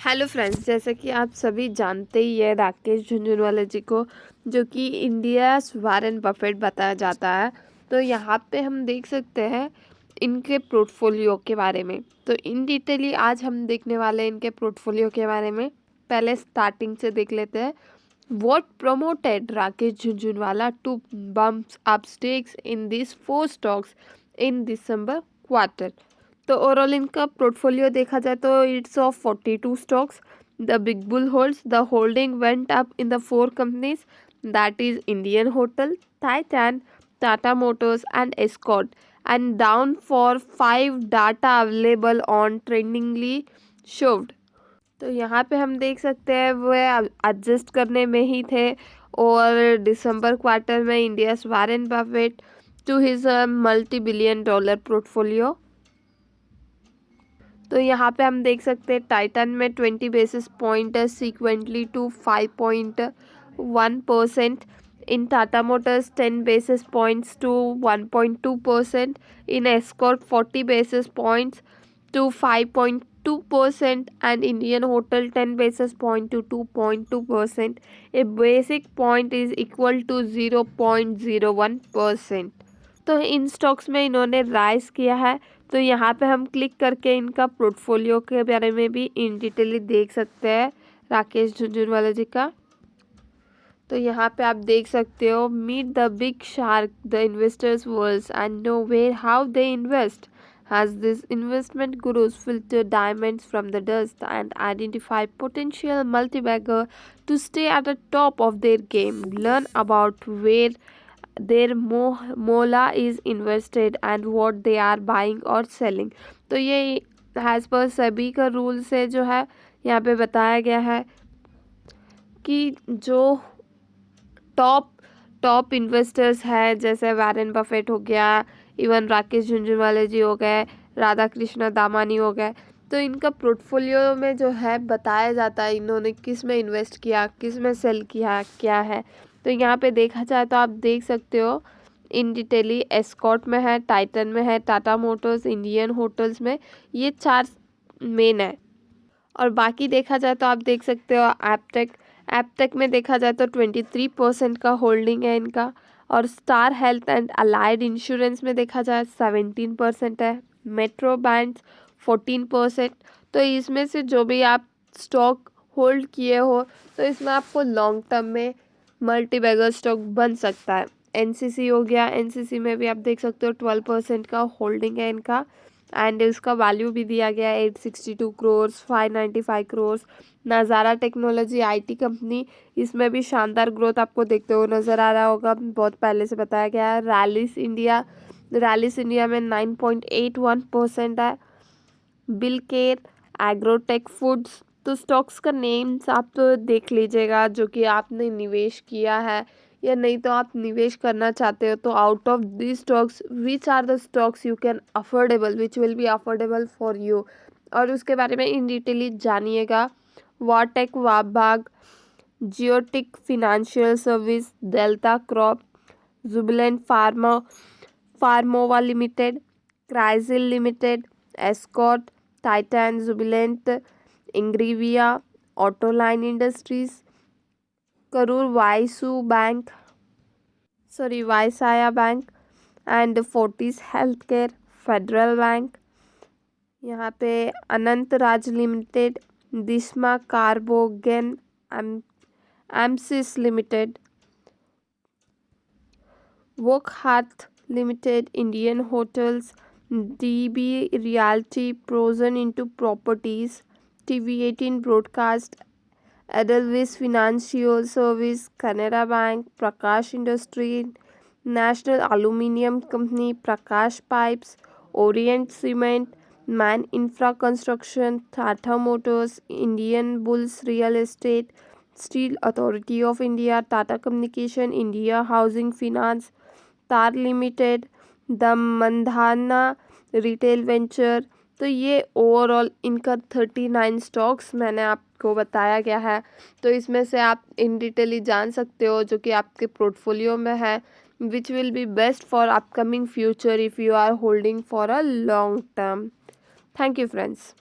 Hello friends, जैसे कि आप सभी जानते ही है राकेश झुनझुनवाला जी को, जो कि इंडिया वॉरेन बफेट बताया जाता है। तो यहाँ पे हम देख सकते हैं इनके पोर्टफोलियो के बारे में। तो इन डिटेली आज हम देखने वाले हैं इनके पोर्टफोलियो के बारे में। पहले स्टार्टिंग से देख लेते हैं। What promoted Rakesh Jhunjhunwala to bump up stakes in these four stocks in December quarter? तो ओवरऑल इनका पोर्टफोलियो देखा जाए तो it's of 42 stocks. The big bull holds the holding went up in the four companies, that is Indian hotel, Titan, Tata Motors and Escort, and down for 5 data available on trendingly showed. तो यहाँ पे हम देख सकते हैं वो adjust करने में ही थे। और दिसंबर क्वार्टर में India's Warren Buffett to his multi billion dollar portfolio. तो यहाँ पे हम देख सकते हैं टाइटन में 20 basis point sequentially to 5.1%, in Tata Motors 10 basis points to 1.2%, in Escort 40 basis points to 5.2%, and Indian Hotel 10 basis point to 2.2%. A basic point is equal to 0.01%. तो इन stocks में इन्होंने राइज किया है। तो यहाँ पे हम क्लिक करके इनका पोर्टफोलियो के बारे में भी इन डिटेल देख सकते हैं राकेश झुनझुनवाला जी का। तो यहाँ पे आप देख सकते हो, meet the big shark the investors world and know where how they invest, has this investment gurus filter diamonds from the dust and identify potential multibagger to stay at the top of their game, learn about where their mola is invested and what they are buying और selling। तो ये has पर सभी का rule से जो है यहाँ पे बताया गया है कि जो टॉप टॉप इन्वेस्टर्स है, जैसे वॉरेन बफेट हो गया, इवन राकेश झुनझुनवाला जी हो गए, राधा कृष्णा दामानी हो गए। तो इनका पोर्टफोलियो में जो है बताया जाता है इन्होंने किस में इन्वेस्ट किया, किस में सेल किया, क्या है। तो यहाँ पे देखा जाए तो आप देख सकते हो इन डिटेली एस्कॉर्ट में है, टाइटन में है, टाटा मोटर्स, इंडियन होटल्स में, ये 4 मेन है। और बाकी देखा जाए तो आप देख सकते हो एपटेक में देखा जाए तो 23% का होल्डिंग है इनका। और star health and allied insurance में देखा जाए 17% है। Metro banks 14%। तो इसमें से जो भी आप स्टॉक होल्ड किए हो तो इसमें आपको लॉन्ग टर्म में मल्टी बैगर स्टॉक बन सकता है। एनसीसी हो गया, एनसीसी में भी आप देख सकते हो 12% का होल्डिंग है इनका। एंड इसका वैल्यू भी दिया गया है 862 करोड़, 595 करोड़। नज़ारा टेक्नोलॉजी आईटी कंपनी, इसमें भी शानदार ग्रोथ आपको देखते हुए नज़र आ रहा होगा, बहुत पहले से बताया गया है। रैलिस इंडिया में 9.81% है। Bill care, agrotech foods. तो स्टॉक्स का नेम्स आप तो देख लीजिएगा जो कि आपने निवेश किया है या नहीं, तो आप निवेश करना चाहते हो तो out of this stocks which are the stocks you can affordable, which will be affordable for you, और उसके बारे में इन डिटेली जानिएगा। VA Tech Wabag, Geojit Financial Service, Delta Corp, Jubilant Pharmova Limited, CRISIL Limited, Escort, Titan, Jubilant, Ingrevia, Autoline Industries, Karur Vysya Bank, and Fortis Health Care, Federal Bank, यहाँ पे Anant Raj Limited, Dishman Carbogen, Amcis Limited, Wockhardt Limited, Indian Hotels, DB realty, प्रोजन Intu Properties, TV18 Broadcast, Edelweiss Financial Service, Canara Bank, Prakash Industry, National Aluminium Company, Prakash Pipes, Orient Cement, Man Infra Construction, Tata Motors, Indian Bulls Real Estate, Steel Authority of India, Tata Communication, India Housing Finance, TARC Limited, the Mandhana Retail Venture. तो ये overall इनका 39 stocks मैंने आपको बताया गया है। तो इसमें से आप इन डिटेली जान सकते हो जो कि आपके पोर्टफोलियो में है, which will be best for upcoming future if you are holding for a long term. Thank you friends.